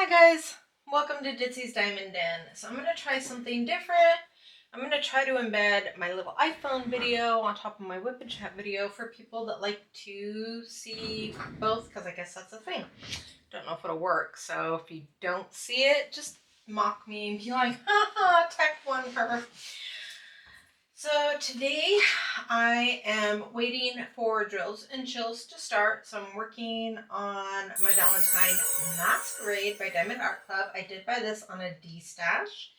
Hi guys, welcome to Ditzy's Diamond Den. So I'm going to try something different. I'm going to try to embed my little iPhone video on top of my WIP and Chat video for people that like to see both, because I guess that's the thing. Don't know if it'll work, so if you don't see it, just mock me and be like, haha, tech one her. So today I am waiting for drills and chills to start. So I'm working on my Valentine Masquerade by Diamond Art Club. I did buy this on a D-stash.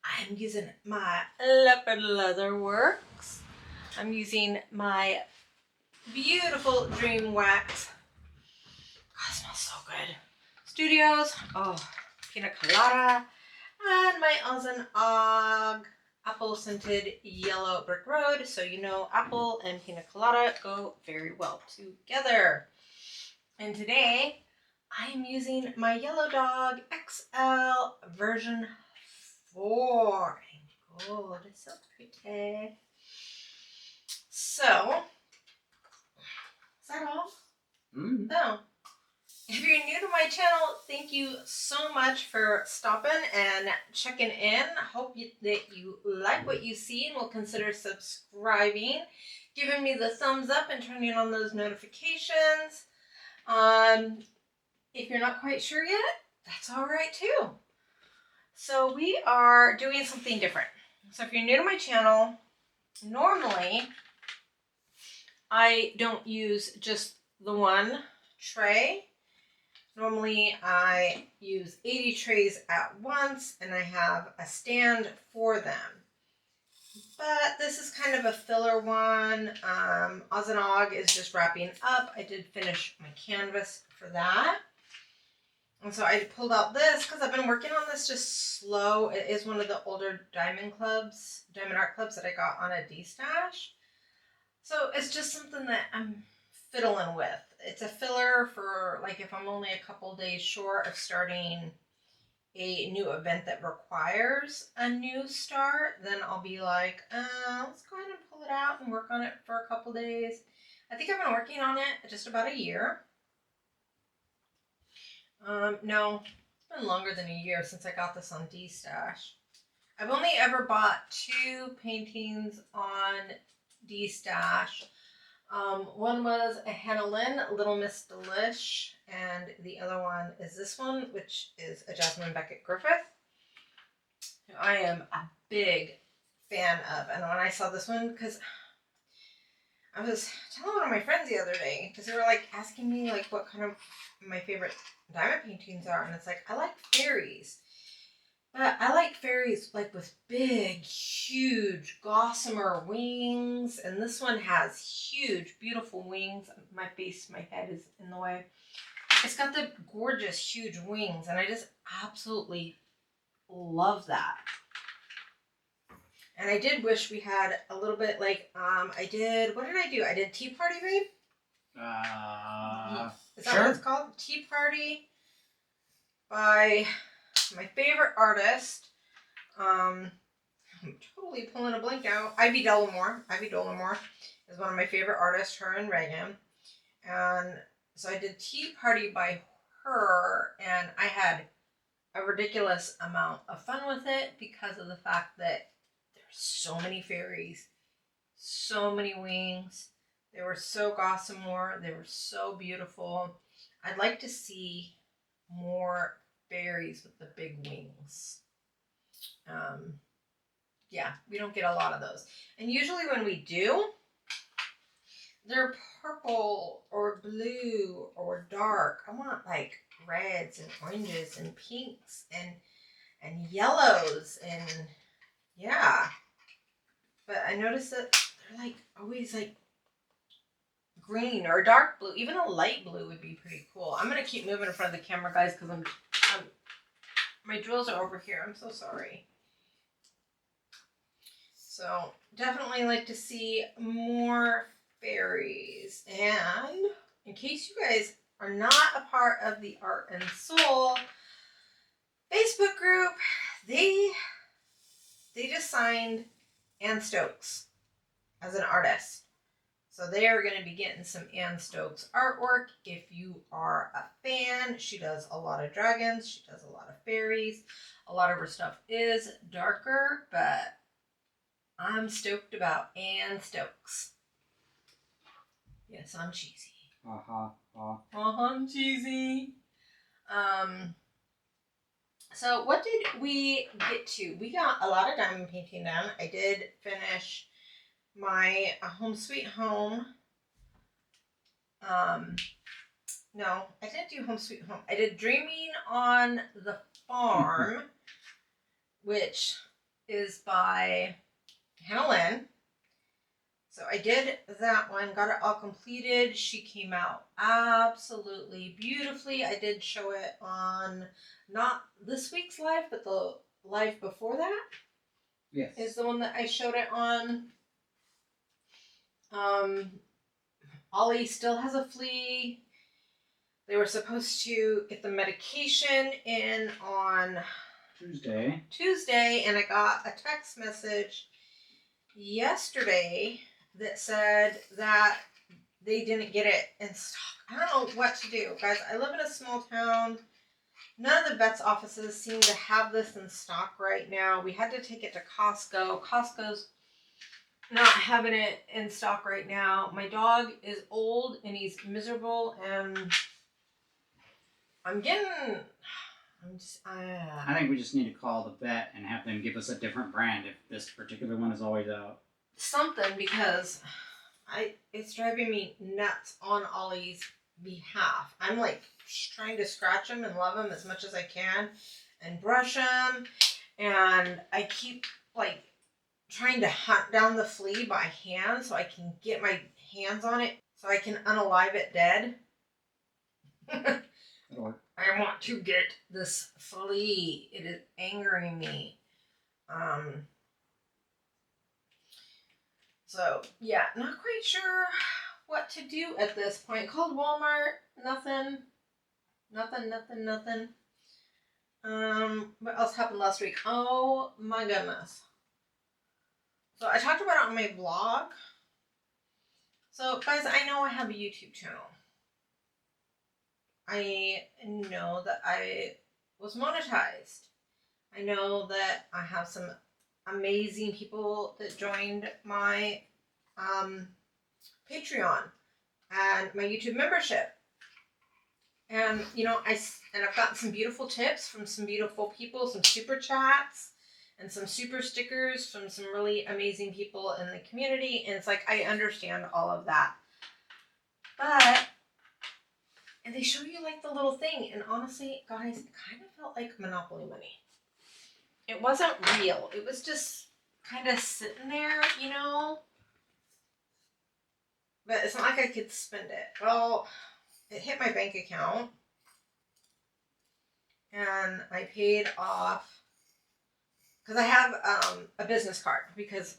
I'm using my Leopard Leather Works. I'm using my beautiful Dream Wax. God, it smells so good. Studios. Oh, Pina Colada. And my Oz and Og apple scented yellow brick road. So you know apple and pina colada go very well together. And today I am using my Yellow Dog XL version 4. And gold, it's so pretty. So, is that all? No. If you're new to my channel, thank you so much for stopping and checking in. Hope that you like what you see and will consider subscribing, giving me the thumbs up and turning on those notifications. If you're not quite sure yet, that's all right too. So we are doing something different. So if you're new to my channel, normally I don't use just the one tray. Normally I use 80 trays at once and I have a stand for them. But this is kind of a filler one. Oz and Og is just wrapping up. I did finish my canvas for that. And so I pulled out this because I've been working on this just slow. It is one of the older diamond art clubs that I got on a D-stash. So it's just something that I'm fiddling with. It's a filler for like if I'm only a couple days short of starting a new event that requires a new start, then I'll be like, let's go ahead and pull it out and work on it for a couple days. I think I've been working on it just about a year. No, it's been longer than a year since I got this on D-stash. I've only ever bought 2 paintings on D-stash. One was a Hannah Lynn, Little Miss Delish, and the other one is this one, which is a Jasmine Beckett Griffith, who I am a big fan of. And when I saw this one, because I was telling one of my friends the other day, because they were like asking me like what kind of my favorite diamond paintings are, and it's like, I like fairies. But I like fairies like with big, huge, gossamer wings. And this one has huge, beautiful wings. My head is in the way. It's got the gorgeous, huge wings. And I just absolutely love that. And I did wish we had a little bit like, what did I do? I did Tea Party, babe? Is that what it's called? Tea Party by my favorite artist, I'm totally pulling a blank out. Ivy Dollamore. Ivy Dollamore is one of my favorite artists, her and Reagan. And so I did Tea Party by her, and I had a ridiculous amount of fun with it because of the fact that there's so many fairies, so many wings. They were so gossamer. They were so beautiful. I'd like to see more fairies with the big wings. Yeah, we don't get a lot of those. And usually when we do, they're purple or blue or dark. I want like reds and oranges and pinks and yellows and yeah. But I noticed that they're like always like green or dark blue. Even a light blue would be pretty cool. I'm going to keep moving in front of the camera, guys, because my drills are over here. I'm so sorry. So definitely like to see more fairies. And in case you guys are not a part of the Art and Soul Facebook group, they just signed Ann Stokes as an artist. So they are going to be getting some Ann Stokes artwork. If you are a fan, she does a lot of dragons. She does a lot of fairies. A lot of her stuff is darker, but I'm stoked about Ann Stokes. Yes, I'm cheesy. I'm cheesy. So what did we get to? We got a lot of diamond painting done. I did finish my Home Sweet Home. No, I didn't do Home Sweet Home. I did Dreaming on the Farm, which is by Hannah Lynn. So I did that one, got it all completed. She came out absolutely beautifully. I did show it on not this week's live, but the live before that. Yes. Is the one that I showed it on. Ollie still has a flea. They were supposed to get the medication in on Tuesday, and I got a text message yesterday that said that they didn't get it in stock. I don't know what to do, guys. I live in a small town. None of the vet's offices seem to have this in stock right now. We had to take it to Costco. Costco's not having it in stock right now. My dog is old and he's miserable, and I think we just need to call the vet and have them give us a different brand if this particular one is always out. Something, because it's driving me nuts on Ollie's behalf. I'm like trying to scratch him and love him as much as I can and brush him, and I keep like trying to hunt down the flea by hand so I can get my hands on it so I can unalive it dead. I want to get this flea. It is angering me. So, yeah, not quite sure what to do at this point. Called Walmart. Nothing. What else happened last week? Oh, my goodness. So, I talked about it on my vlog. So, guys, I know I have a YouTube channel. I know that I was monetized. I know that I have some amazing people that joined my Patreon and my YouTube membership. And, you know, I've gotten some beautiful tips from some beautiful people, some super chats, and some super stickers from some really amazing people in the community. And it's like, I understand all of that. But, and they show you like the little thing. And honestly, guys, it kind of felt like Monopoly money. It wasn't real. It was just kind of sitting there, you know. But it's not like I could spend it. Well, it hit my bank account. And I paid off. Because I have a business card. Because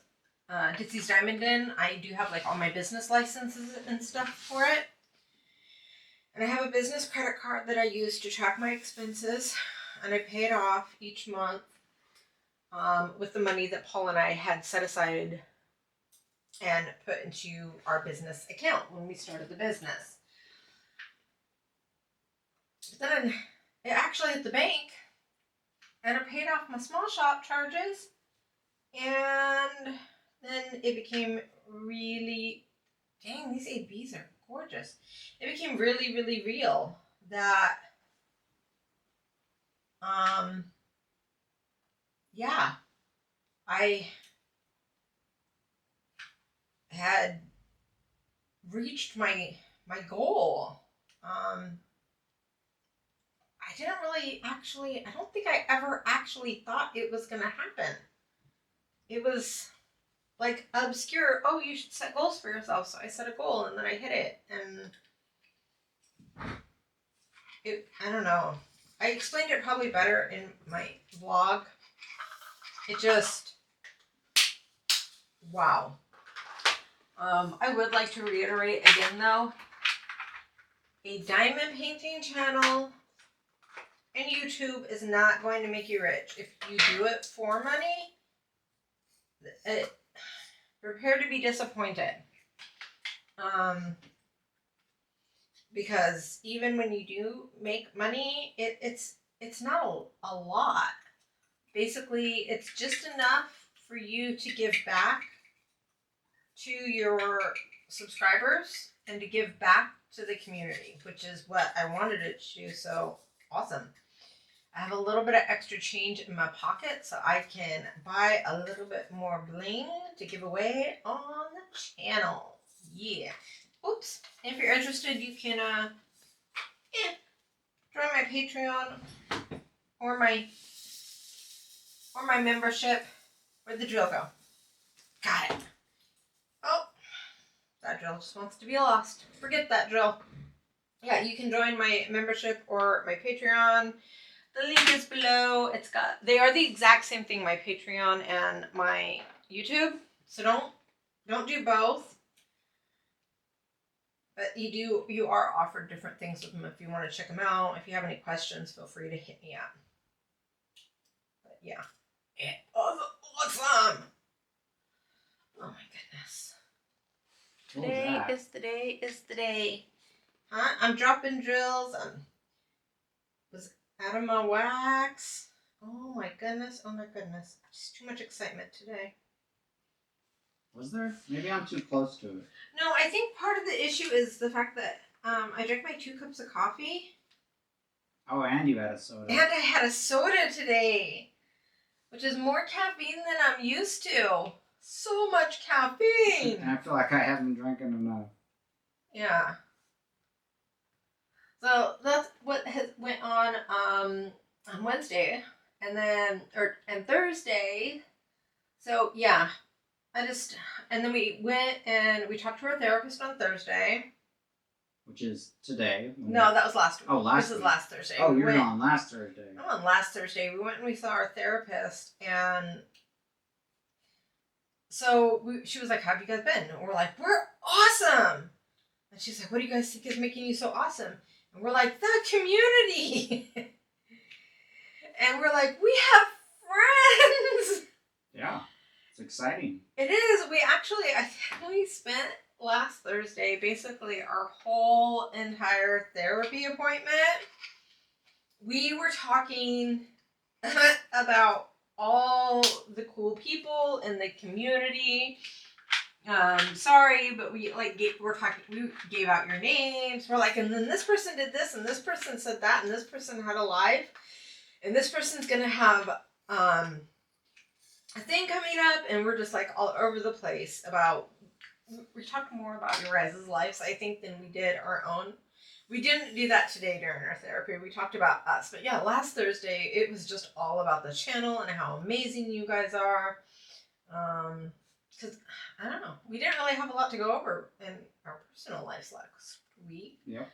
Ditzy's Diamond Den, I do have like all my business licenses and stuff for it. And I have a business credit card that I use to track my expenses. And I pay it off each month with the money that Paul and I had set aside and put into our business account when we started the business. But then it actually hit the bank, and I paid off my small shop charges, and then it became really, dang, these ABs are gorgeous. It became really, really real that, yeah, I had reached my goal. I don't think I ever actually thought it was going to happen. It was like obscure, oh, you should set goals for yourself. So I set a goal and then I hit it. And I don't know. I explained it probably better in my vlog. It just, wow. I would like to reiterate again though, a diamond painting channel and YouTube is not going to make you rich. If you do it for money, prepare to be disappointed. Because even when you do make money, it's not a lot. Basically, it's just enough for you to give back to your subscribers and to give back to the community, which is what I wanted it to do. So awesome. I have a little bit of extra change in my pocket, so I can buy a little bit more bling to give away on the channel. Yeah. Oops. And if you're interested, you can join my Patreon or my membership. Where'd the drill go? Got it. Oh, that drill just wants to be lost. Forget that drill. Yeah, you can join my membership or my Patreon. The link is below. They are the exact same thing, my Patreon and my YouTube. So don't do both. But you are offered different things with them if you want to check them out. If you have any questions, feel free to hit me up. But yeah. It was awesome. Oh my goodness. Today is the day. Huh? I'm dropping drills. Was out of my wax. Oh my goodness. Just too much excitement today. Was there? Maybe I'm too close to it. No, I think part of the issue is the fact that I drank my 2 cups of coffee. Oh, and you had a soda. And I had a soda today, which is more caffeine than I'm used to. So much caffeine. And I feel like I haven't drinking enough. Yeah. So that's what went on Wednesday, and Thursday. So yeah. And then we went and we talked to our therapist on Thursday. Which is today. No, that was last week. Oh, last This is last Thursday. Oh, you were on last Thursday. I'm on last Thursday. We went and we saw our therapist, and so she was like, "How have you guys been?" And we're like, "We're awesome." And she's like, "What do you guys think is making you so awesome?" And we're like, "The community." And we're like, "We have friends." Yeah. It's exciting. It is. I think we spent last Thursday basically our whole entire therapy appointment. We were talking about all the cool people in the community. Sorry, but we gave out your names. We're like, and then this person did this, and this person said that, and this person had a live, and this person's gonna have a thing coming up, and we're just like all over the place about. We talked more about your guys' lives, I think, than we did our own. We didn't do that today during our therapy. We talked about us, but yeah, last Thursday it was just all about the channel and how amazing you guys are. Because I don't know, we didn't really have a lot to go over in our personal lives last week. Yep.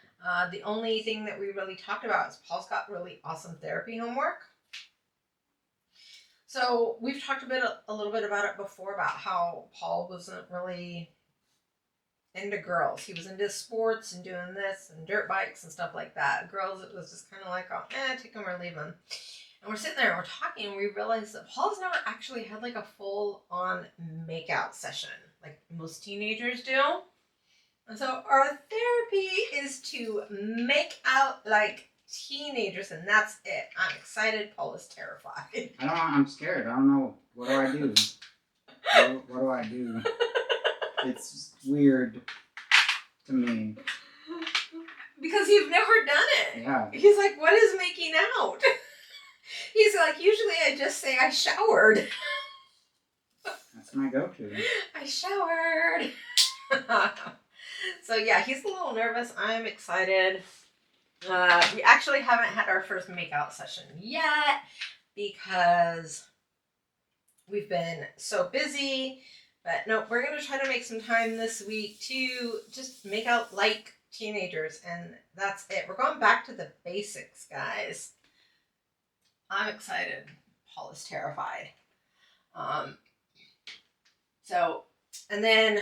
The only thing that we really talked about is Paul's got really awesome therapy homework. So we've talked a little bit about it before, about how Paul wasn't really into girls. He was into sports and doing this and dirt bikes and stuff like that. Girls, it was just kind of like, take them or leave them. And we're sitting there and we're talking, and we realized that Paul's never actually had like a full-on make-out session like most teenagers do. And so our therapy is to make out like teenagers, and that's it. I'm excited. Paul is terrified. I'm scared. I don't know. What do I do? What do I do? It's weird to me. Because you've never done it. Yeah. He's like, what is making out? He's like, usually I just say I showered. That's my go-to. I showered. So yeah, he's a little nervous. I'm excited. We actually haven't had our first makeout session yet because we've been so busy. But no, we're going to try to make some time this week to just make out like teenagers. And that's it. We're going back to the basics, guys. I'm excited. Paul is terrified. And then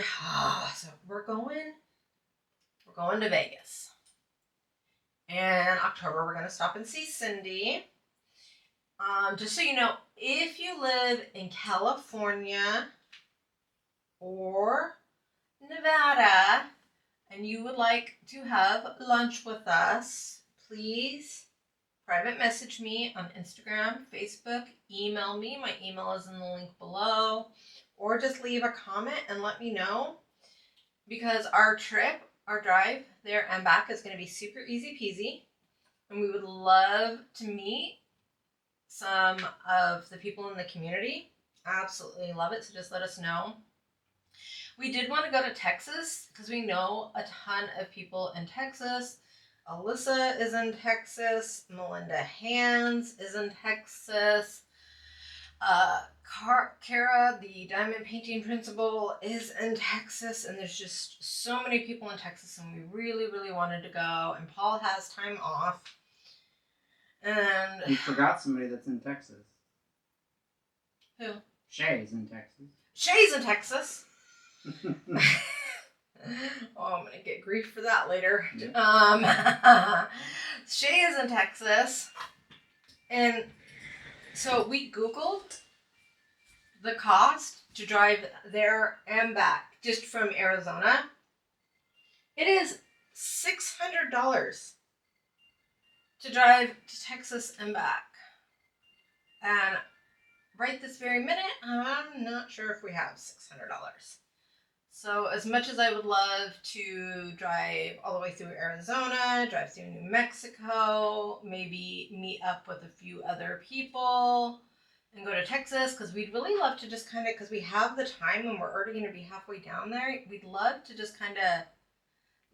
we're going to Vegas. And October, we're going to stop and see Cindy. Just so you know, if you live in California or Nevada, and you would like to have lunch with us, please private message me on Instagram, Facebook, email me. My email is in the link below. Or just leave a comment and let me know. Because our drive there and back is going to be super easy peasy. And we would love to meet some of the people in the community. Absolutely love it. So just let us know. We did want to go to Texas because we know a ton of people in Texas. Alyssa is in Texas. Melinda Hands is in Texas. Kara, the diamond painting principal, is in Texas. And there's just so many people in Texas. And we really, really wanted to go. And Paul has time off. And you forgot somebody that's in Texas. Who? Shay's in Texas. Shay's in Texas. Oh, I'm gonna get grief for that later. Yeah. Shay is in Texas, and so we Googled the cost to drive there and back just from Arizona. It is $600 to drive to Texas and back, and right this very minute, I'm not sure if we have $600. So as much as I would love to drive all the way through Arizona, drive through New Mexico, maybe meet up with a few other people and go to Texas, because we'd really love to just kind of, because we have the time and we're already going to be halfway down there, we'd love to just kind of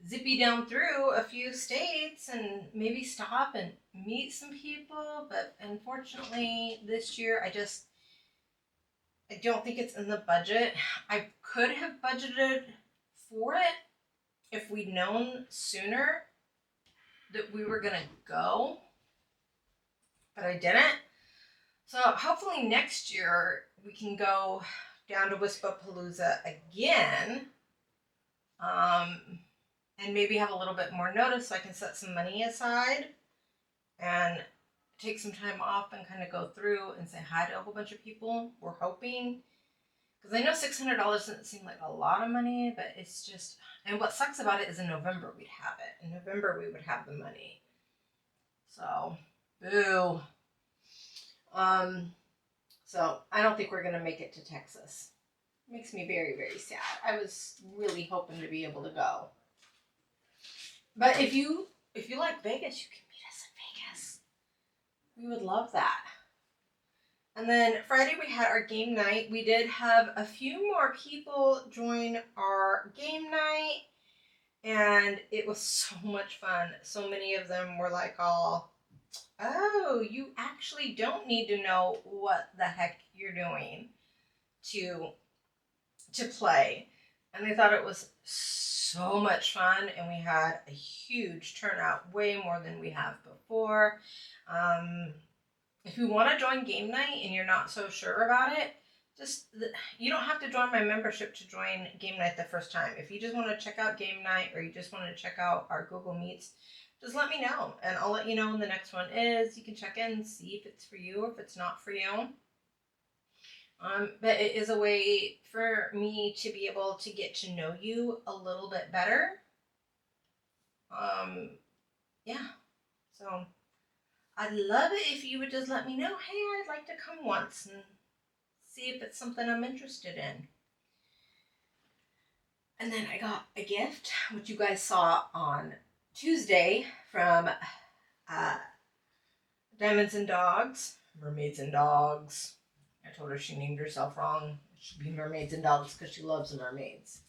zippy down through a few states and maybe stop and meet some people. But unfortunately this year I don't think it's in the budget. I could have budgeted for it if we'd known sooner that we were gonna go, but I didn't. So hopefully next year we can go down to Wispapalooza again, and maybe have a little bit more notice so I can set some money aside and take some time off and kind of go through and say hi to a whole bunch of people. We're hoping, because I know $600 doesn't seem like a lot of money, but it's just, and what sucks about it is in November we'd have it. In November we would have the money. So, boo. So I don't think we're going to make it to Texas. It makes me very, very sad. I was really hoping to be able to go. But if you like Vegas, you can meet us in Vegas. We would love that. And then Friday we had our game night. We did have a few more people join our game night, and it was so much fun. So many of them were like all, oh, you actually don't need to know what the heck you're doing to play. And I thought it was so much fun, and we had a huge turnout, way more than we have before. If you want to join game night and you're not so sure about it, you don't have to join my membership to join game night the first time. If you just want to check out game night, or you just want to check out our Google Meets, just let me know, and I'll let you know when the next one is. You can check in and see if it's for you or if it's not for you. But it is a way for me to be able to get to know you a little bit better. Yeah. So I'd love it if you would just let me know, hey, I'd like to come once and see if it's something I'm interested in. And then I got a gift, which you guys saw on Tuesday, from Diamonds and Dogs, Mermaids and Dogs. I told her she named herself wrong. It should be Mermaids and Dogs because she loves mermaids.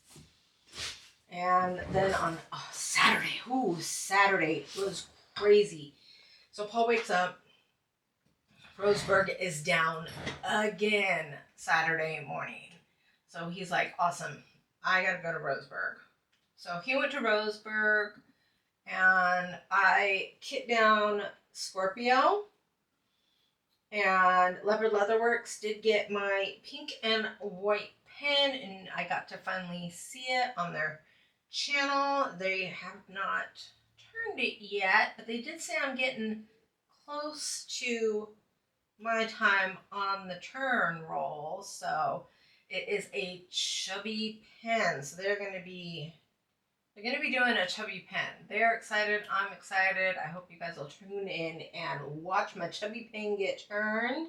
And then on Saturday was crazy. So Paul wakes up. Roseburg is down again Saturday morning. So he's like, awesome, I gotta go to Roseburg. So he went to Roseburg, and I kit down Scorpio. And Leopard Leatherworks did get my pink and white pen, and I got to finally see it on their channel. They have not turned it yet, but they did say I'm getting close to my time on the turn roll. So it is a chubby pen, so they're going to be They're going to be doing a chubby pen. They're excited. I'm excited. I hope you guys will tune in and watch my chubby pen get turned.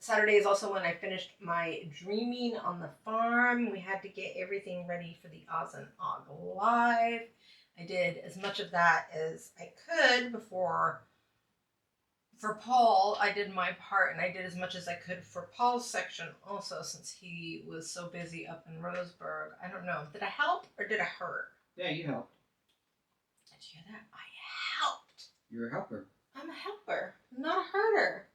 Saturday is also when I finished my dreaming on the farm. We had to get everything ready for the Oz and Og Live. I did as much of that as I could before. For Paul, I did my part, and I did as much as I could for Paul's section also, since he was so busy up in Roseburg. I don't know. Did I help or did I hurt? Yeah, you helped. Did you hear that? I helped. You're a helper. I'm a helper, not a herder.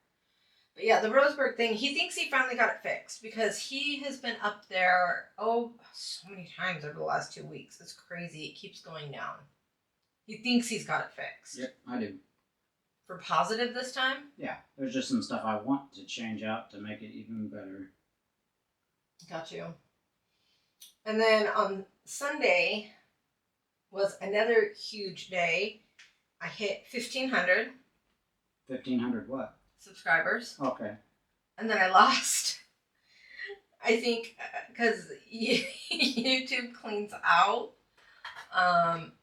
But yeah, the Roseburg thing, he thinks he finally got it fixed because he has been up there, so many times over the last 2 weeks. It's crazy. It keeps going down. He thinks he's got it fixed. Yep, I do. For positive this time? Yeah, there's just some stuff I want to change out to make it even better. Got you. And then on Sunday was another huge day. I hit 1,500. 1,500 what? Subscribers. Okay. And then I lost. I think because YouTube cleans out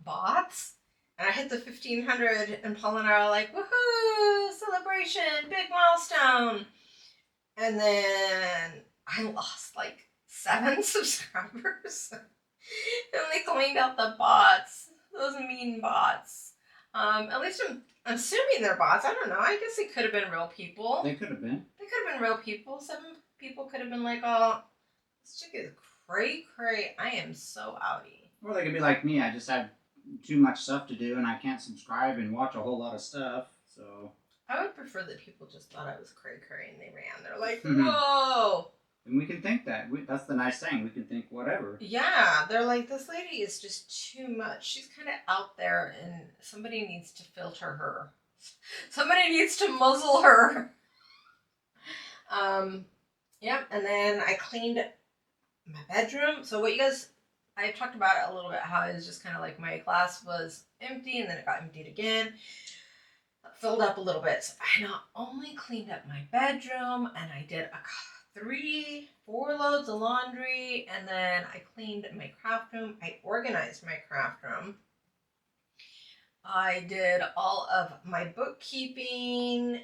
bots. And I hit the 1,500 and Paul and I are like, woohoo, celebration, big milestone. And then I lost like 7 subscribers. And they cleaned out the bots. Those mean bots. At least I'm assuming they're bots. I don't know. I guess they could have been real people. They could have been. They could have been real people. 7 people could have been like, oh, this chick is cray. I am so outie. Or they could be like me. I just have too much stuff to do and I can't subscribe and watch a whole lot of stuff. So I would prefer that people just thought I was cray and they ran. They're like, whoa. And we can think that. That's the nice thing. We can think whatever. Yeah, they're like, this lady is just too much. She's kind of out there and somebody needs to filter her. Somebody needs to muzzle her. Yep, and then I cleaned my bedroom. So what you guys, I talked about it a little bit, how it was just kind of like my glass was empty and then it got emptied again. Filled up a little bit. So I not only cleaned up my bedroom and I did 4 loads of laundry, and then I cleaned my craft room. I organized my craft room. I did all of my bookkeeping,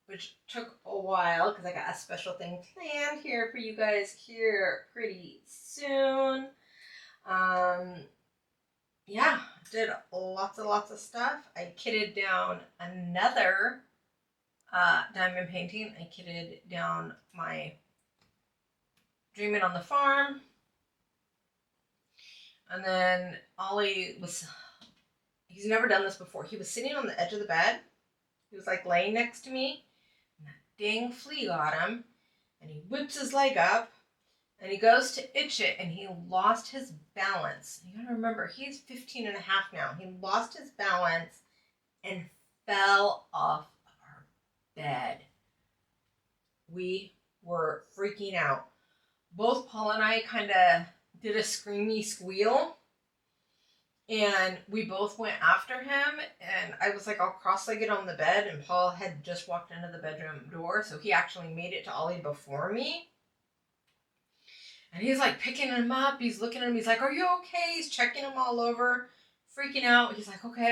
which took a while because I got a special thing planned here for you guys here pretty soon. Yeah, did lots of stuff. I kitted down another diamond painting. I kitted down my Dreaming on the Farm. And then Ollie he's never done this before. He was sitting on the edge of the bed. He was like laying next to me. And that dang flea got him. And he whips his leg up. And he goes to itch it. And he lost his balance. You gotta remember, he's 15 and a half now. He lost his balance and fell off our bed. We were freaking out. Both Paul and I kind of did a screamy squeal. And we both went after him. And I was like all cross-legged on the bed. And Paul had just walked into the bedroom door. So he actually made it to Ollie before me. And he's like picking him up. He's looking at him. He's like, are you okay? He's checking him all over. Freaking out. He's like, okay.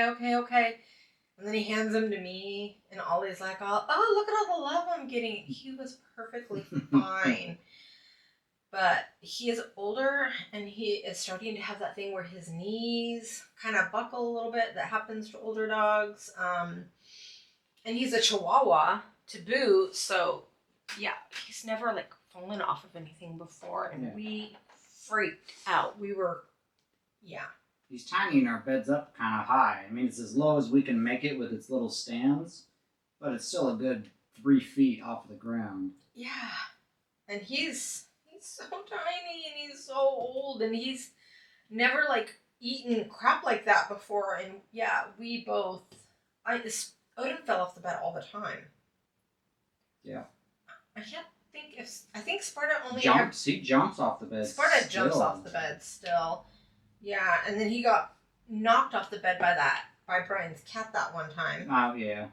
And then he hands him to me. And Ollie's like, oh, look at all the love I'm getting. He was perfectly fine. But he is older. And he is starting to have that thing where his knees kind of buckle a little bit. That happens to older dogs. And he's a Chihuahua to boot. So, yeah, he's never like fallen off of anything before. And we freaked out. We were, yeah. He's tiny and our bed's up kind of high. I mean, it's as low as we can make it with its little stands, but it's still a good 3 feet off the ground. Yeah. And he's so tiny and he's so old and he's never like eaten crap like that before. And yeah, we both, Odin fell off the bed all the time. Yeah. I think Sparta only he jumps off the bed. Sparta jumps off the bed still. Yeah, and then he got knocked off the bed by Brian's cat that one time. Oh yeah.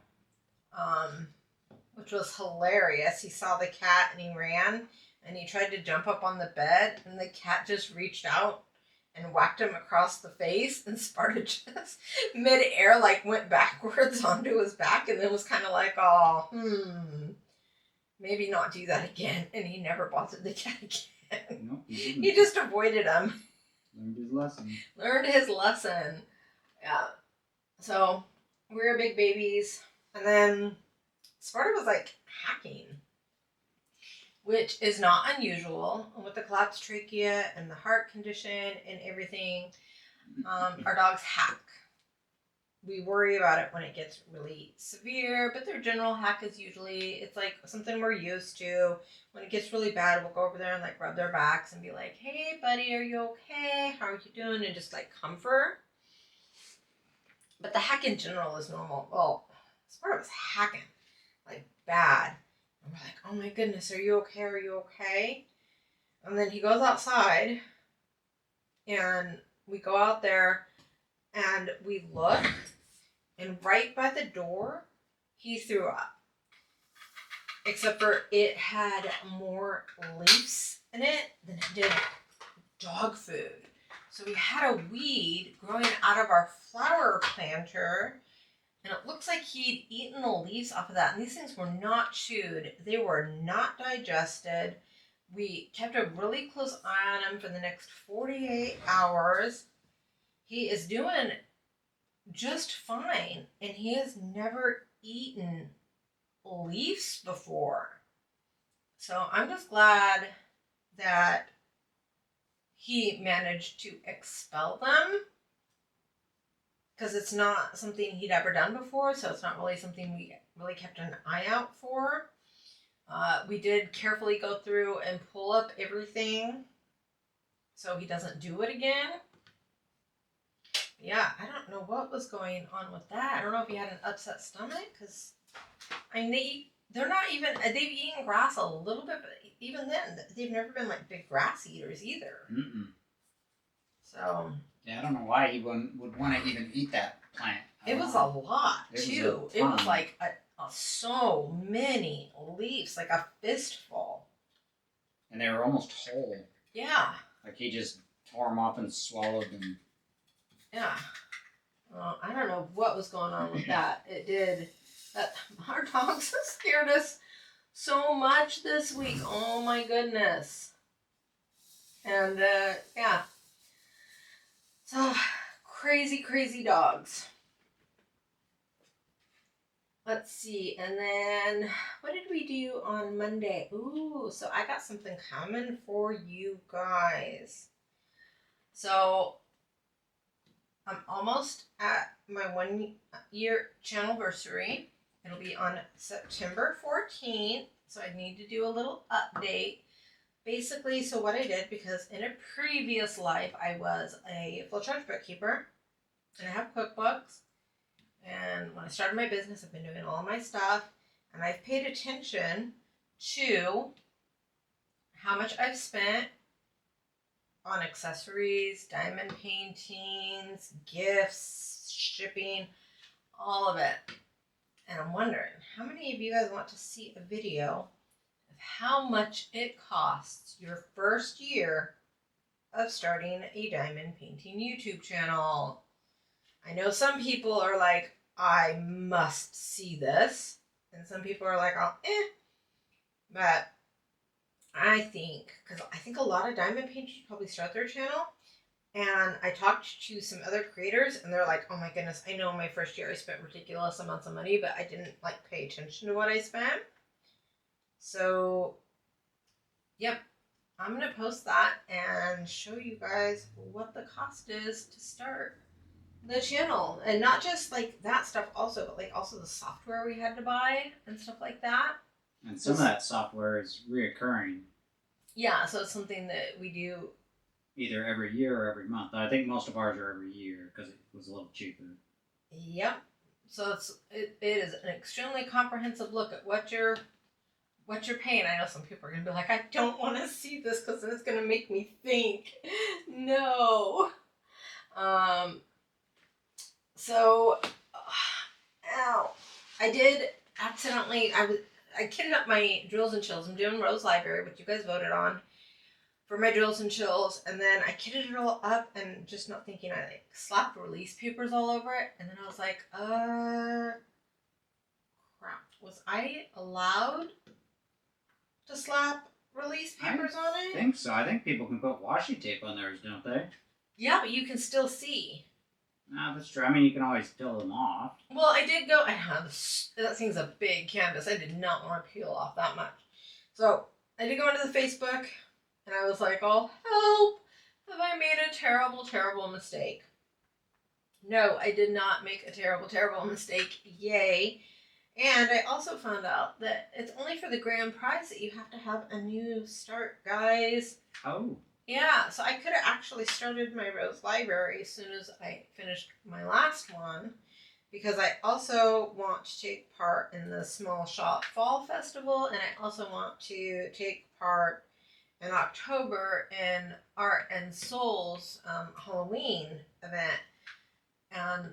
Which was hilarious. He saw the cat and he ran. and he tried to jump up on the bed, and the cat just reached out and whacked him across the face, and Sparta just mid-air like went backwards onto his back, and then was kind of like, oh, maybe not do that again. And he never bothered the cat again. Nope, he didn't. He just avoided him. Learned his lesson. Learned his lesson. Yeah. So we were big babies, and then Sparta was like hacking, which is not unusual with the collapsed trachea and the heart condition and everything. Our dogs hack. We worry about it when it gets really severe, but their general hack is usually, it's like something we're used to. When it gets really bad, we'll go over there and like rub their backs and be like, hey buddy, are you okay? How are you doing? And just like comfort. But the hack in general is normal. Well, Sparta was hacking like bad. And we're like, oh my goodness, are you okay? Are you okay? And then he goes outside, and we go out there, and we look, and right by the door, he threw up. Except for it had more leaves in it than it did dog food. So we had a weed growing out of our flower planter, and it looks like he'd eaten the leaves off of that. And these things were not chewed. They were not digested. We kept a really close eye on him for the next 48 hours. He is doing just fine, and he has never eaten leaves before. So I'm just glad that he managed to expel them, because it's not something he'd ever done before, so it's not really something we really kept an eye out for. We did carefully go through and pull up everything so he doesn't do it again. Yeah, I don't know what was going on with that. I don't know if he had an upset stomach, because I mean, they're not even, they've eaten grass a little bit, but even then, they've never been like big grass eaters either. Mm-mm. So. Yeah, I don't know why he would want to even eat that plant. It was a lot, too. It was like so many leaves, like a fistful. And they were almost whole. Yeah. Like he just tore them off and swallowed them. Yeah. I don't know what was going on with that. It did. Our dogs scared us so much this week. Oh my goodness. And yeah. So crazy, crazy dogs. Let's see. And then what did we do on Monday? Ooh, so I got something coming for you guys. So I'm almost at my 1 year channelversary. It'll be on September 14th. So I need to do a little update. Basically, so what I did, because in a previous life, I was a full charge bookkeeper, and I have cookbooks. And when I started my business, I've been doing all my stuff, and I've paid attention to how much I've spent on accessories, diamond paintings, gifts, shipping, all of it. And I'm wondering, how many of you guys want to see a video of how much it costs your first year of starting a diamond painting YouTube channel? I know some people are like, I must see this. And some people are like, oh, eh. But I think, because I think a lot of diamond painters probably start their channel. And I talked to some other creators, and they're like, oh my goodness, I know my first year I spent ridiculous amounts of money, but I didn't like pay attention to what I spent. So, yep, I'm going to post that and show you guys what the cost is to start the channel. And not just like that stuff also, but like also the software we had to buy and stuff like that. And some of that software is reoccurring. Yeah, so it's something that we do either every year or every month. I think most of ours are every year because it was a little cheaper. Yep. So it is an extremely comprehensive look at what you're paying. I know some people are gonna be like, I don't want to see this because it's gonna make me think. No. So, ow. I did accidentally. I kitted up my drills and chills. I'm doing Rose Library, which you guys voted on for my drills and chills, and then I kitted it all up and just not thinking, I like slapped release papers all over it, and then I was like, crap, was I allowed to slap release papers on it? I think so. I think people can put washi tape on theirs, don't they? Yeah, but you can still see. No, that's true. I mean, you can always peel them off. Well, I did go, that thing's a big canvas. I did not want to peel off that much. So I did go into the Facebook, and I was like, oh, help! Have I made a terrible, terrible mistake? No, I did not make a terrible, terrible mistake. Yay. And I also found out that it's only for the grand prize that you have to have a new start, guys. Oh. Yeah, so I could have actually started my Rose Library as soon as I finished my last one, because I also want to take part in the Small Shop Fall Festival, and I also want to take part in October in Art and Soul's Halloween event. And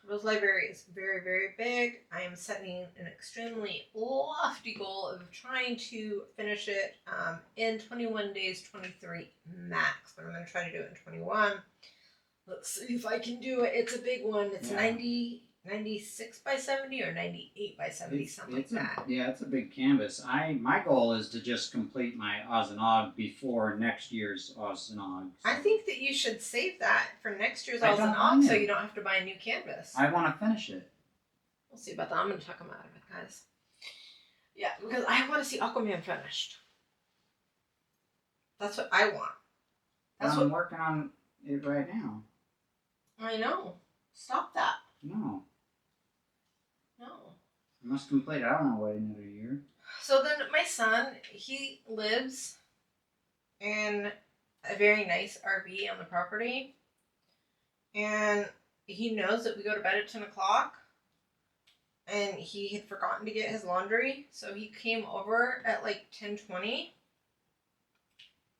Rose Library is very, very big. I am setting an extremely lofty goal of trying to finish it in 21 days, 23 max. But I'm going to try to do it in 21. Let's see if I can do it. It's a big one. It's 96 by 70 or 98 by 70, something like that. Yeah, it's a big canvas. My goal is to just complete my Oz and Og before next year's Oz and Og. So. I think that you should save that for next year's Oz and Og so you don't have to buy a new canvas. I want to finish it. We'll see about that. I'm going to talk them out of it, guys. Yeah, because I want to see Aquaman finished. That's what I want. I'm working on it right now. I know. Stop that. No. No. I must complete it. I don't want to wait another year. So then my son, he lives in a very nice RV on the property. And he knows that we go to bed at 10 o'clock. And he had forgotten to get his laundry. So he came over at like 10:20.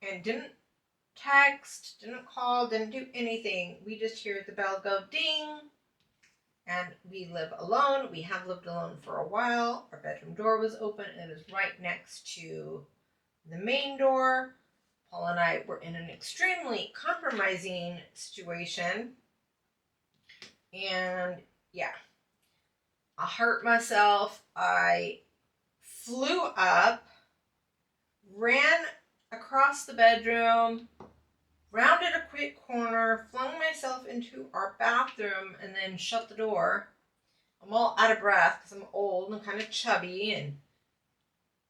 And didn't text, didn't call, didn't do anything. We just hear the bell go ding. And we live alone. We have lived alone for a while. Our bedroom door was open. It is right next to the main door. Paul and I were in an extremely compromising situation. And yeah, I hurt myself. I flew up, ran across the bedroom, rounded a quick corner, flung myself into our bathroom, and then shut the door. I'm all out of breath because I'm old and kind of chubby, and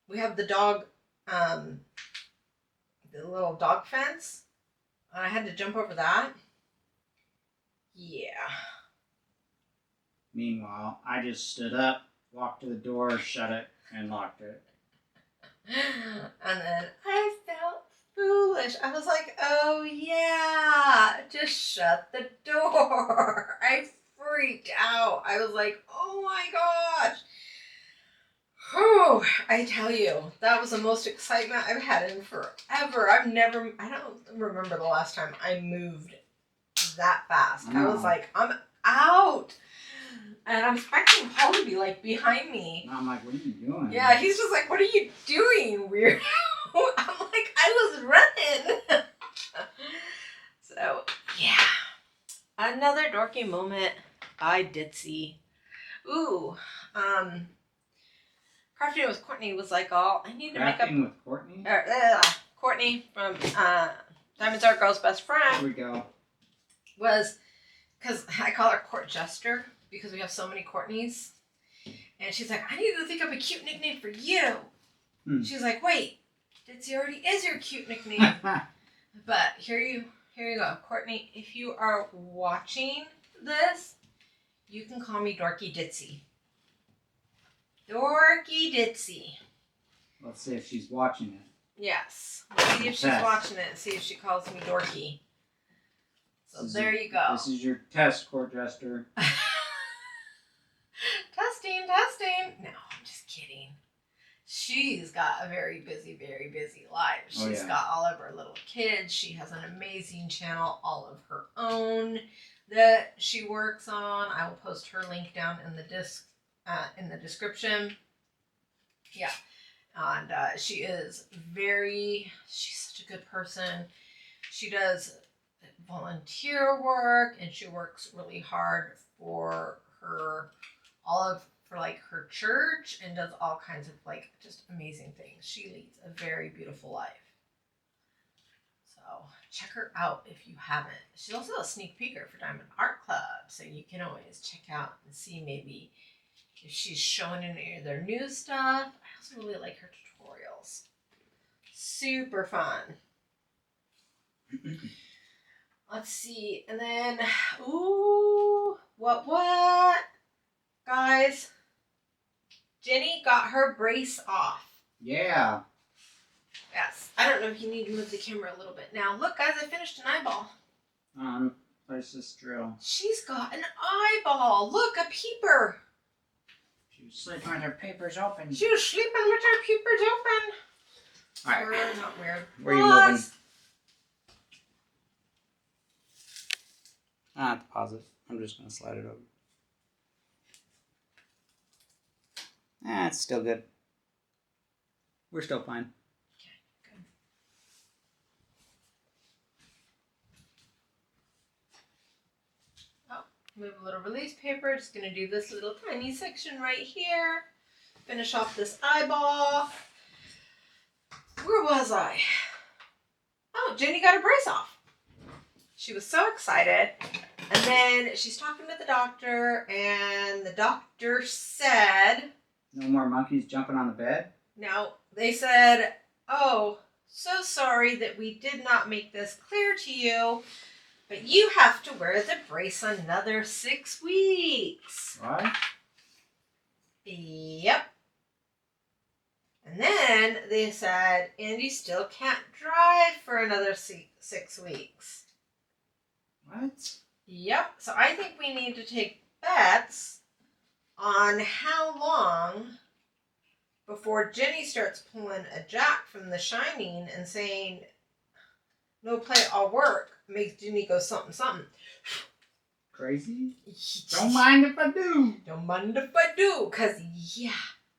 we have the dog, the little dog fence, and I had to jump over that. Yeah. Meanwhile, I just stood up, walked to the door, shut it, and locked it. And then I felt foolish. I was like, oh yeah, just shut the door. I freaked out. I was like, oh my gosh. Whew, I tell you, that was the most excitement I've had in forever. I don't remember the last time I moved that fast. I was like, I'm out. And I'm expecting Paul to be like behind me. And I'm like, what are you doing? Yeah, he's just like, what are you doing, weirdo? I'm like, I was running. So, yeah. Another dorky moment by Ditzy. Ooh. Crafting with Courtney was like, I need to make up. Crafting with Courtney? Courtney from Diamonds Are Girl's best friend. Here we go. Was, because I call her Court Jester, because we have so many Courtneys. And she's like, I need to think of a cute nickname for you. She's like, wait, Ditzy already is your cute nickname. But here you go. Courtney, if you are watching this, you can call me Dorky Ditzy. Dorky Ditzy. Let's see if she's watching it. Yes. Let's see if she's watching it and see if she calls me Dorky. So there you go. This is your test, Court Jester. Testing. No, I'm just kidding. She's got a very busy life. She's got all of her little kids. She has an amazing channel all of her own that she works on. I will post her link down in the description. Yeah. And she's such a good person. She does volunteer work, and she works really hard for her church, and does all kinds of like just amazing things. She leads a very beautiful life. So check her out if you haven't. She's also a sneak peeker for Diamond Art Club, so you can always check out and see maybe if she's showing any of their new stuff. I also really like her tutorials. Super fun. Let's see. And then, ooh, what? Guys, Jenny got her brace off. Yeah. Yes. I don't know if you need to move the camera a little bit. Now, look, guys, I finished an eyeball. Where's this drill? She's got an eyeball. Look, a peeper. She was sleeping with her papers open. She was sleeping with her peepers open. Alright. Weird, not weird. Where are you moving? I have to pause it. I'm just going to slide it over. It's still good. We're still fine. Okay, good. Oh, move a little release paper. Just going to do this little tiny section right here. Finish off this eyeball. Where was I? Oh, Jenny got her brace off. She was so excited. And then she's talking to the doctor, and the doctor said... No more monkeys jumping on the bed? No, they said, oh, so sorry that we did not make this clear to you, but you have to wear the brace another 6 weeks. What? Yep. And then they said, and you still can't drive for another 6 weeks. What? Yep. So I think we need to take bets on how long before Jenny starts pulling a Jack from The Shining and saying, no play, all work, makes Jenny go something, something. Crazy? Don't mind if I do. Don't mind if I do. Because, yeah,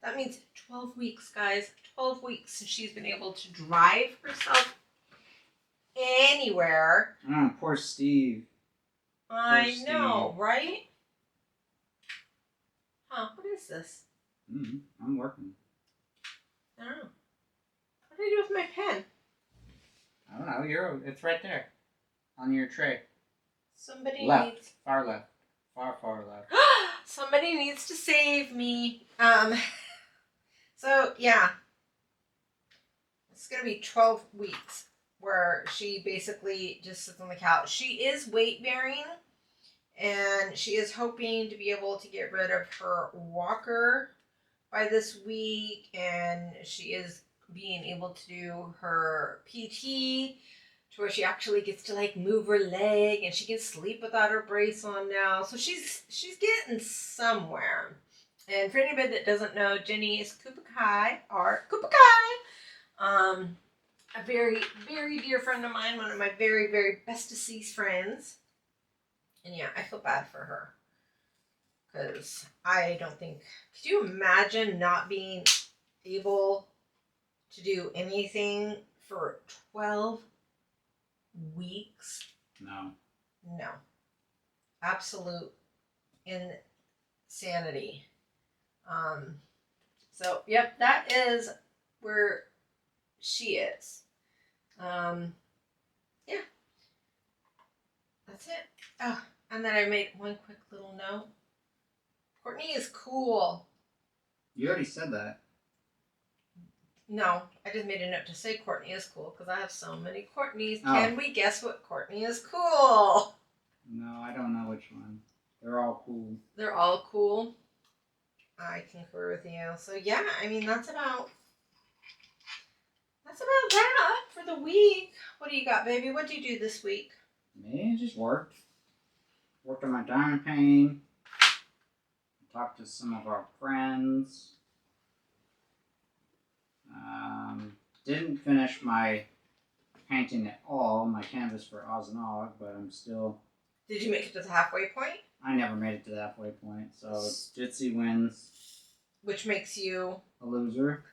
that means 12 weeks, guys. 12 weeks since she's been able to drive herself anywhere. Poor Steve. I know, right? Huh, what is this? I'm working. I don't know. What did I do with my pen? I don't know. It's right there. On your tray. Somebody left. needs... Far left. Far left. Somebody needs to save me. So, yeah. It's going to be 12 weeks where she basically just sits on the couch. She is weight bearing, and she is hoping to be able to get rid of her walker by this week, and she is being able to do her PT to where she actually gets to like move her leg, and she can sleep without her brace on now. So she's getting somewhere. And for anybody that doesn't know, Jenny is Kupakai, or Kupakai, a very, very dear friend of mine, one of my very, very bestest friends. And yeah, I feel bad for her. Because I don't think... Could you imagine not being able to do anything for 12 weeks? No. No. Absolute insanity. So, yep, that is where she is. Yeah. That's it. Oh, and then I made one quick little note. Courtney is cool. You already said that. No, I just made a note to say Courtney is cool because I have so many Courtneys. Oh. Can we guess what Courtney is cool? No, I don't know which one. They're all cool. They're all cool. I concur with you. So yeah, I mean that's about that for the week. What do you got, baby? What did you do this week? Me, just worked. Worked on my diamond painting. Talked to some of our friends. Didn't finish my painting at all, my canvas for Oz and Og, but I'm still... Did you make it to the halfway point? I never made it to the halfway point, so Ditzy wins. Which makes you a loser.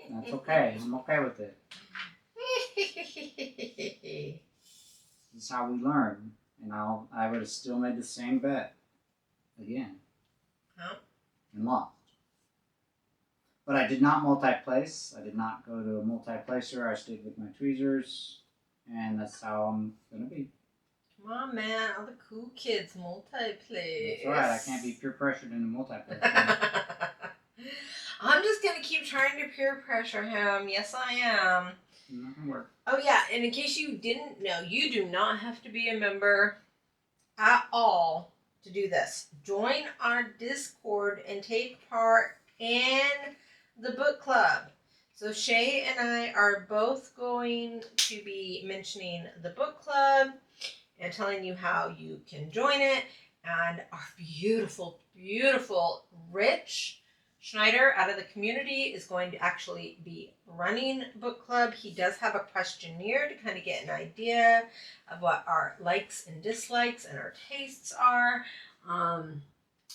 That's okay. I'm okay with it. This is how we learn. And I would have still made the same bet again. Huh? And lost. But I did not multi-place. I did not go to a multi-placer. I stayed with my tweezers. And that's how I'm going to be. Come on, man. All the cool kids multi-place. That's right. I can't be peer pressured into multi-place. I'm just going to keep trying to peer pressure him. Yes, I am. Not going to work. Oh, yeah. And in case you didn't know, you do not have to be a member at all to do this. Join our Discord and take part in the book club. So Shay and I are both going to be mentioning the book club and telling you how you can join it. And our beautiful, beautiful Rich Schneider out of the community is going to actually be running book club. He does have a questionnaire to kind of get an idea of what our likes and dislikes and our tastes are.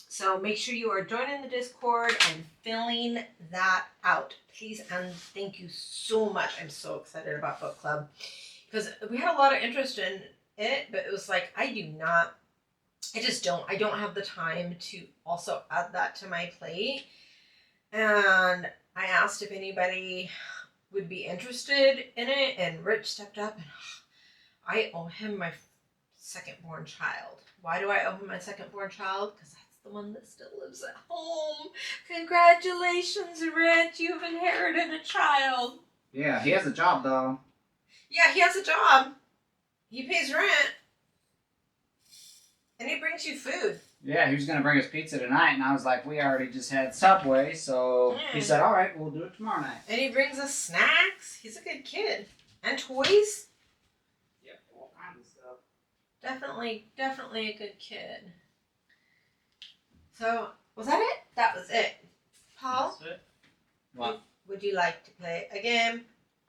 So make sure you are joining the Discord and filling that out, please. And thank you so much. I'm so excited about book club because we had a lot of interest in it, but it was like, I don't have the time to also add that to my plate. And I asked if anybody would be interested in it, and Rich stepped up, and I owe him my second-born child. Why do I owe him my second-born child? Because that's the one that still lives at home. Congratulations, Rich. You've inherited a child. Yeah, he has a job, though. Yeah, he has a job. He pays rent. And he brings you food. Yeah, he was going to bring us pizza tonight, and I was like, we already just had Subway, so he said, all right, we'll do it tomorrow night. And he brings us snacks. He's a good kid. And toys. Yep, all kinds of stuff. Definitely a good kid. So, was that it? That was it. Paul? That's it. What? Would you like to play a game?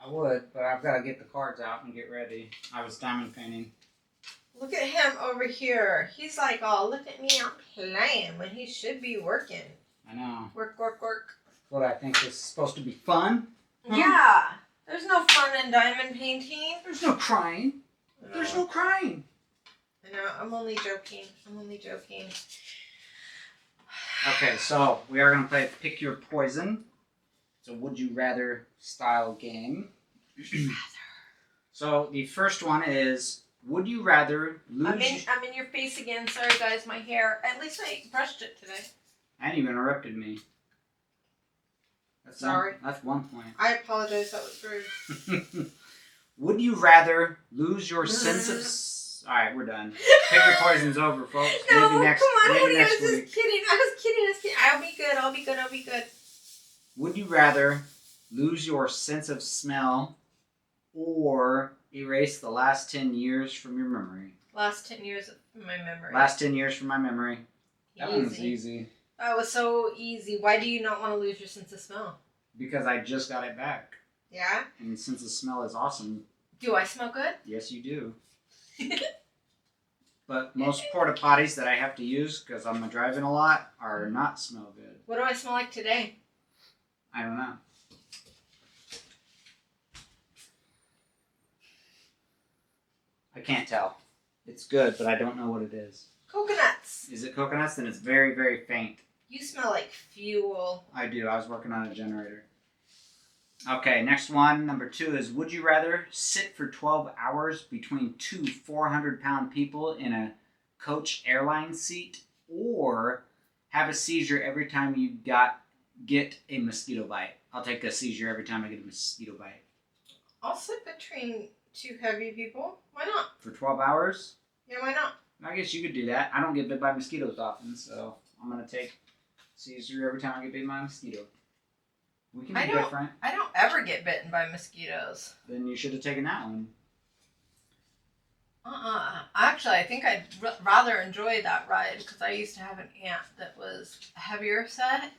I would, but I've got to get the cards out and get ready. I was diamond painting. Look at him over here. He's like, oh, look at me, I'm playing when he should be working. I know. Work. What I think is supposed to be fun. Huh? Yeah. There's no fun in diamond painting. There's no crying. There's no crying. I know. I'm only joking. Okay, so we are going to play Pick Your Poison. It's a would you rather style game. So the first one is, would you rather lose... I'm in your face again. Sorry, guys, my hair. At least I brushed it today. And you interrupted me. Sorry. That's 1 point. I apologize. That was rude. Would you rather lose your sense of... Alright, we're done. Pick Your Poison's over, folks. No, maybe next, come on, maybe honey. I next was week. just kidding. I'll be good. Would you rather lose your sense of smell or erase the last 10 years from your memory? Last 10 years of my memory. Last 10 years from my memory. That one was easy. That was so easy. Why do you not want to lose your sense of smell? Because I just got it back. Yeah? And sense of smell is awesome. Do I smell good? Yes, you do. But most porta potties that I have to use because I'm driving a lot are not smell good. What do I smell like today? I don't know. I can't tell. It's good, but I don't know what it is. Coconuts. Is it coconuts? Then it's very, very faint. You smell like fuel. I do. I was working on a generator. Okay, next one. Number 2 is, would you rather sit for 12 hours between two 400-pound people in a coach airline seat or have a seizure every time you get a mosquito bite? I'll take a seizure every time I get a mosquito bite. I'll sit between two heavy people. Why not? For 12 hours? Yeah, why not? I guess you could do that. I don't get bit by mosquitoes often, so I'm going to take seizure every time I get bit by a mosquito. We can be different. I don't ever get bitten by mosquitoes. Then you should have taken that one. Actually, I think I'd rather enjoy that ride because I used to have an aunt that was heavier set.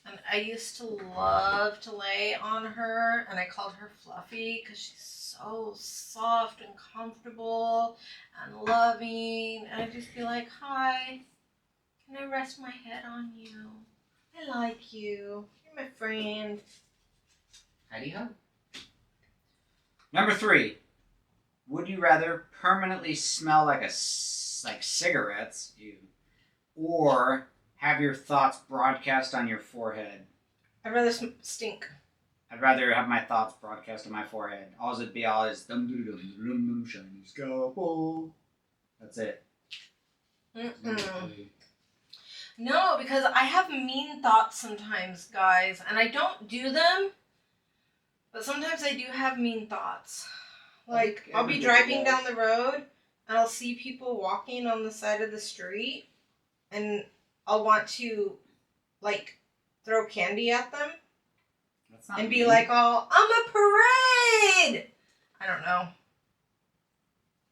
And I used to love to lay on her. And I called her Fluffy because she's so soft and comfortable and loving. And I'd just be like, hi, can I rest my head on you? I like you. You're my friend. Howdy ho. Number 3. Would you rather permanently smell like cigarettes, or have your thoughts broadcast on your forehead? I'd rather stink. I'd rather have my thoughts broadcast on my forehead. All it'd be all is dum dum dum dum dum shiny scalpel. That's it. No, because I have mean thoughts sometimes, guys, and I don't do them, but sometimes I do have mean thoughts. Like, I'll be driving down the road, and I'll see people walking on the side of the street, and I'll want to, like, throw candy at them. And be like, oh, I'm a parade! I don't know.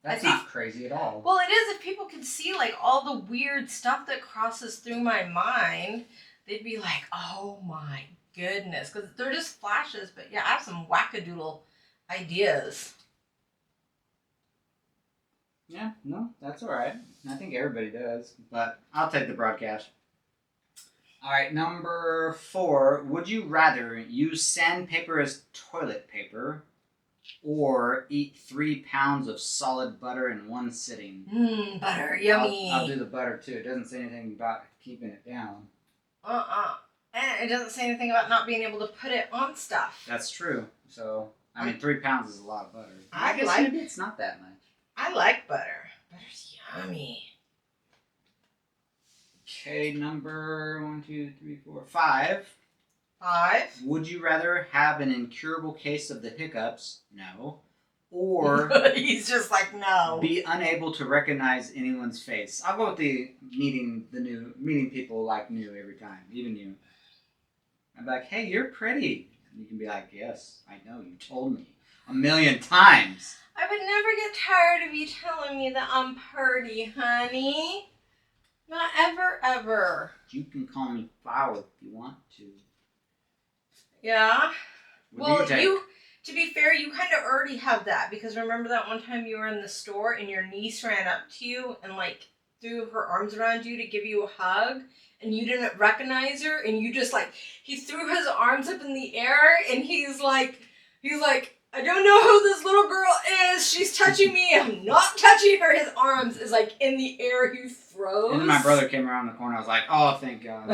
That's not crazy at all. Well, it is if people could see, like, all the weird stuff that crosses through my mind. They'd be like, oh my goodness. Because they're just flashes. But yeah, I have some wackadoodle ideas. Yeah, no, that's alright. I think everybody does. But I'll take the broadcast. Alright, number 4. Would you rather use sandpaper as toilet paper or eat 3 pounds of solid butter in one sitting? Butter, yummy. I'll do the butter too. It doesn't say anything about keeping it down. And it doesn't say anything about not being able to put it on stuff. That's true. So, I mean, 3 pounds is a lot of butter. I guess like, maybe it's not that much. I like butter. Butter's yummy. Okay, number 5. 5. Would you rather have an incurable case of the hiccups? No. Or he's just like, no. Be unable to recognize anyone's face. I'll go with the meeting people like new every time, even you. I'm like, hey, you're pretty. And you can be like, yes, I know, you told me 1,000,000 times. I would never get tired of you telling me that I'm pretty, honey. Not ever, ever. You can call me Flower if you want to. Yeah. What do you take? To be fair, you kind of already have that. Because remember that one time you were in the store and your niece ran up to you and like threw her arms around you to give you a hug. And you didn't recognize her. And you just like, he threw his arms up in the air and he's like, I don't know who this little girl is. She's touching me. I'm not touching her. His arms is like in the air. He froze. And then my brother came around the corner. I was like, oh, thank God.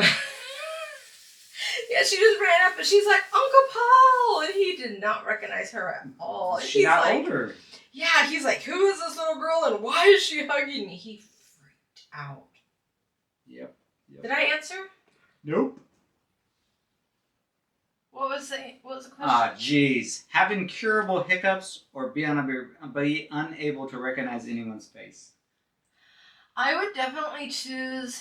Yeah, she just ran up and she's like, Uncle Paul. And he did not recognize her at all. And She got like, older. Yeah, he's like, who is this little girl and why is she hugging me? He freaked out. Yep. Did I answer? Nope. What was the question? Ah, jeez. Have incurable hiccups or be unable to recognize anyone's face? I would definitely choose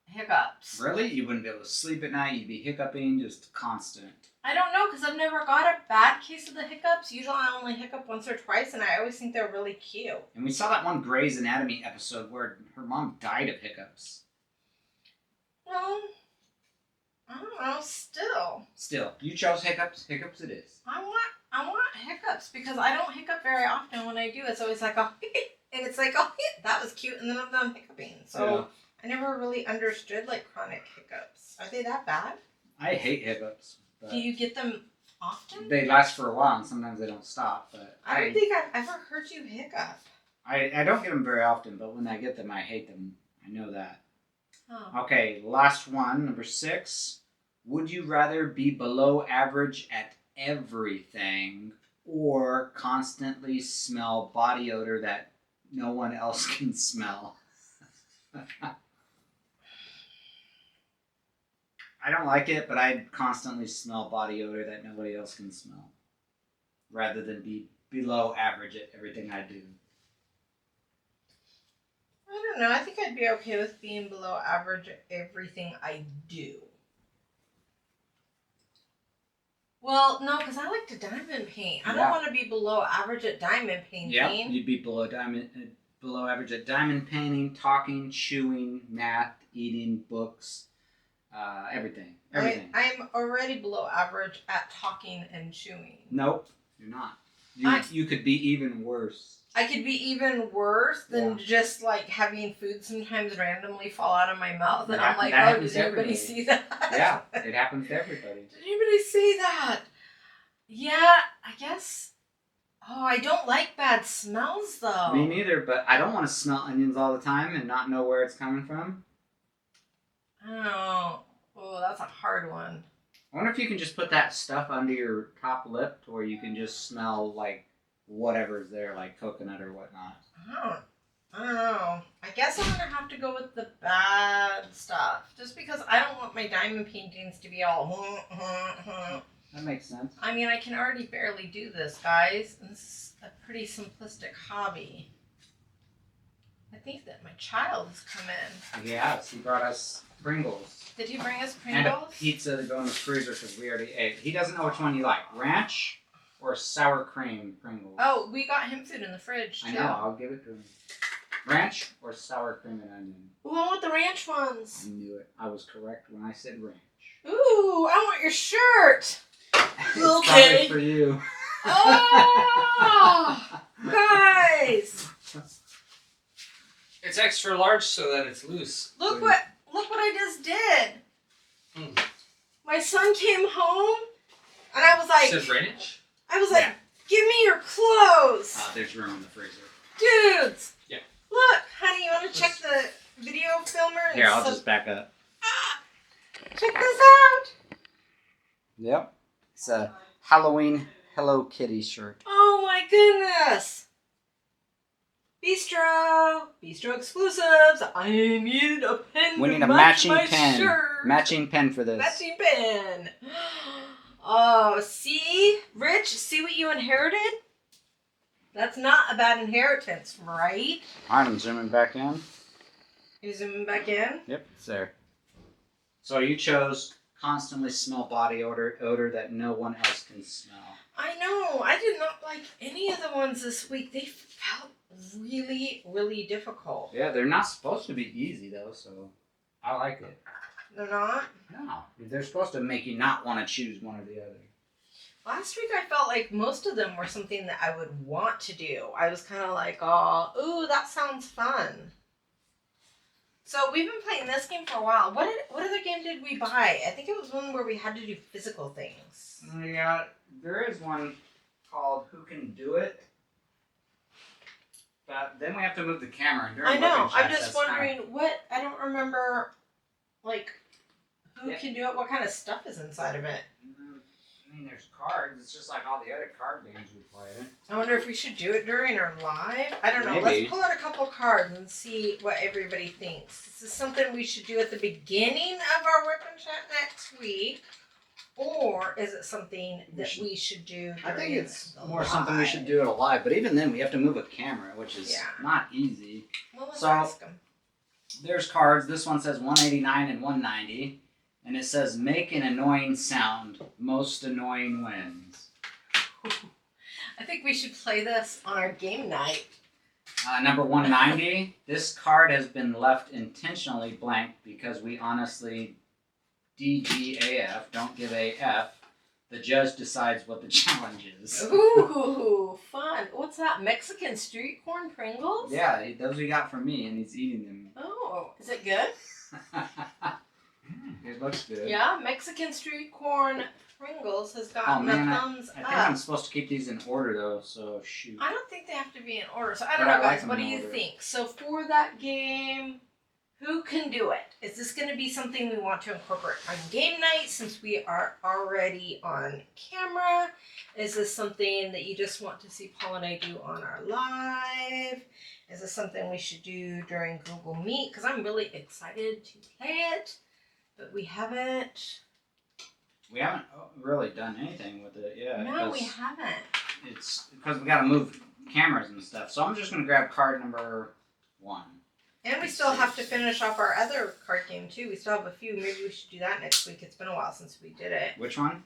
hiccups. Really? You wouldn't be able to sleep at night? You'd be hiccuping just constant. I don't know, because I've never got a bad case of the hiccups. Usually I only hiccup once or twice, and I always think they're really cute. And we saw that one Grey's Anatomy episode where her mom died of hiccups. Well, I don't know, Still, you chose hiccups. Hiccups it is. I want hiccups, because I don't hiccup very often. When I do, it's always like, oh, and it's like, oh, that was cute, and then I'm done hiccuping. So yeah. I never really understood, like, chronic hiccups. Are they that bad? I hate hiccups. Do you get them often? They last for a while, and sometimes they don't stop. But I don't think I've ever heard you hiccup. I don't get them very often, but when I get them, I hate them. I know that. Oh. Okay, last one, number 6. Would you rather be below average at everything or constantly smell body odor that no one else can smell? I don't like it, but I constantly smell body odor that nobody else can smell, rather than be below average at everything I do. I don't know. I think I'd be okay with being below average at everything I do. Well, no, because I like to diamond paint. I don't want to be below average at diamond painting. Yeah, you'd be below average at diamond painting, talking, chewing, math, eating, books, everything. I'm already below average at talking and chewing. Nope, you're not. You could be even worse. I could be even worse than just like having food sometimes randomly fall out of my mouth, and I'm like, oh, does anybody see that? Yeah, it happens to everybody. Did anybody see that? Yeah, I guess. Oh, I don't like bad smells though. Me neither, but I don't want to smell onions all the time and not know where it's coming from. I don't know. Oh, that's a hard one. I wonder if you can just put that stuff under your top lip to where you can just smell like whatever's there, like coconut or whatnot. I don't know. I guess I'm gonna have to go with the bad stuff, just because I don't want my diamond paintings to be all. That makes sense. I mean, I can already barely do this, guys. This is a pretty simplistic hobby. I think that my child has come in. Yes, he brought us Pringles. Did he bring us And a Pringles? pizza to go in the freezer because we already ate. He doesn't know which one you like, ranch or sour cream Pringles. Oh, we got him food in the fridge, too. I know, I'll give it to him. Ranch or sour cream and onion? Ooh, I want the ranch ones. I knew it. I was correct when I said ranch. Ooh, I want your shirt. It's probably for you. Oh, guys. It's extra large so that it's loose. Look what I just did. My son came home, and I was like, It says ranch? yeah. Give me your clothes. There's room in the freezer. Dudes. Yeah. Look, honey, you want to check the video filmer? Here, I'll just back up. Check this out. Yep. It's a Halloween Hello Kitty shirt. Oh my goodness. Bistro exclusives. I need a pen. We need to a match matching my pen. Shirt. Matching pen for this. Matching pen. Oh, see? Rich, see what you inherited? That's not a bad inheritance, right? Alright, I'm zooming back in. You zooming back in? Yep, it's there. So you chose constantly smell body odor that no one else can smell. I know. I did not like any of the ones this week. They felt really, really difficult. Yeah, they're not supposed to be easy though, so I like it. They're not? No, they're supposed to make you not want to choose one or the other. Last week I felt like most of them were something that I would want to do. I was kind of like, oh, ooh, that sounds fun. So we've been playing this game for a while. What other game did we buy? I think it was one where we had to do physical things. Yeah, there is one called Who Can Do It? But then we have to move the camera. And I know. WIP and Chat, I'm just wondering I don't remember, like, who can do it? What kind of stuff is inside of it? I mean, there's cards. It's just like all the other card games we play. I wonder if we should do it during our live. I don't know. Maybe. Let's pull out a couple cards and see what everybody thinks. This is something we should do at the beginning of our WIP and Chat next week. Or is it something that we should do during I think it's more live? something we should do it live. But even then, we have to move a camera, which is not easy. Well, let's So, ask them. There's cards. This one says 189 and 190. And it says, make an annoying sound. Most annoying wins. I think we should play this on our game night. Number 190. This card has been left intentionally blank because we honestly DGAF, don't give a F. The judge decides what the challenge is. Ooh, fun. What's that? Mexican street corn Pringles? Yeah, those we got from me, and he's eating them. Oh, is it good? It looks good. Yeah, Mexican street corn Pringles has gotten a thumbs I up. think I'm supposed to keep these in order, though, so shoot. I don't think they have to be in order. So I don't But know, I like guys. them What do in you order. think? So for that game, who can do it? Is this going to be something we want to incorporate on game night since we are already on camera? Is this something that you just want to see Paul and I do on our live? Is this something we should do during Google Meet? Because I'm really excited to play it, but we haven't. We haven't really done anything with it yet. No, we haven't. It's because we got to move cameras and stuff. So I'm just going to grab card number 1. And we still have to finish off our other card game too. We still have a few. Maybe we should do that next week. It's been a while since we did it. Which one?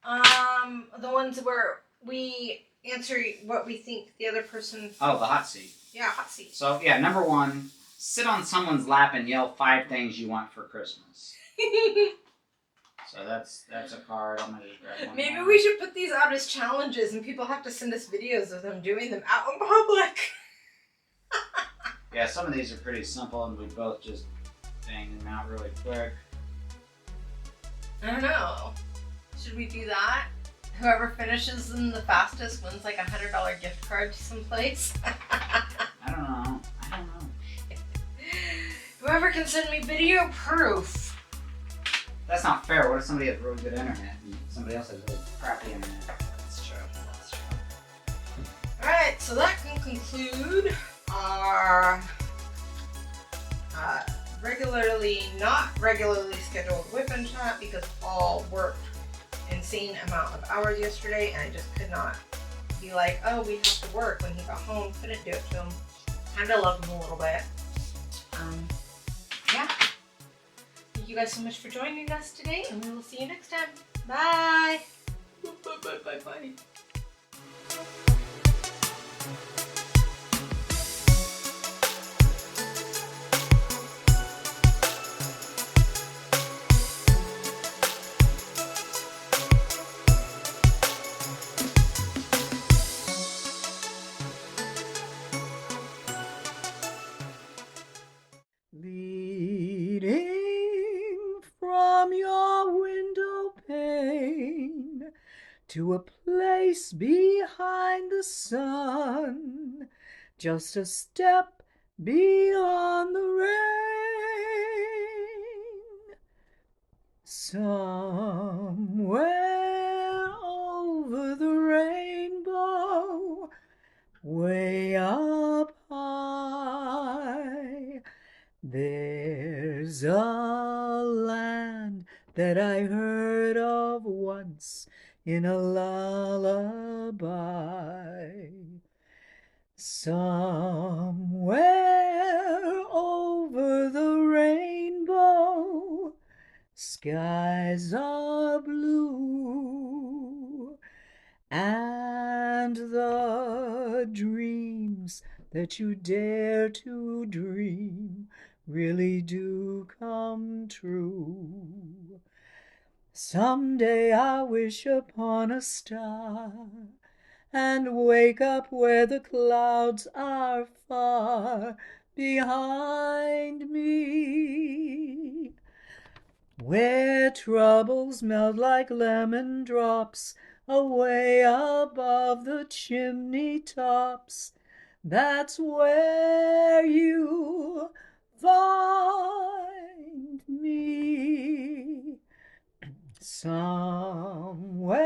The ones where we answer what we think the other person. Oh, the hot seat. Yeah, hot seat. So, yeah, number 1, sit on someone's lap and yell 5 things you want for Christmas. So that's a card. I'm gonna just grab one. Maybe more. we should put these out as challenges and people have to send us videos of them doing them out in public. Yeah, some of these are pretty simple and we both just bang them out really quick. I don't know. Should we do that? Whoever finishes them the fastest wins like $100 gift card to someplace. I don't know. Whoever can send me video proof. That's not fair. What if somebody has really good internet and somebody else has really crappy internet? That's true. Alright, so that can conclude our not regularly scheduled WIP and Chat because Paul worked insane amount of hours yesterday and I just could not be like, oh, we have to work when he got home. Couldn't do it to him. Kinda love him a little bit. Yeah. Thank you guys so much for joining us today and we will see you next time. Bye. Bye. Leading from your window pane to a place behind the sun, just a step beyond the rain, somewhere over the rainbow, way up high, there's a land that I heard of once in a lullaby. Somewhere over the rainbow, skies are blue, and the dreams that you dare to dream really do come true. Someday I'll wish upon a star and wake up where the clouds are far behind me, where troubles melt like lemon drops away above the chimney tops. That's where you find me. Somewhere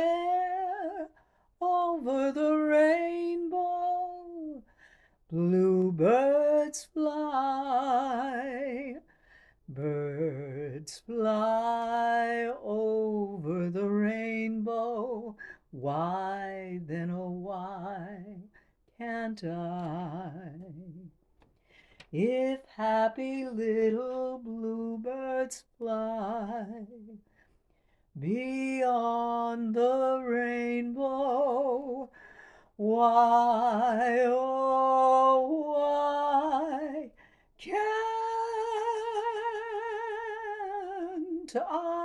over the rainbow, bluebirds fly. Birds fly over the rainbow. Why then, oh why can't I? If happy little bluebirds fly beyond the rainbow, why, oh why can't I?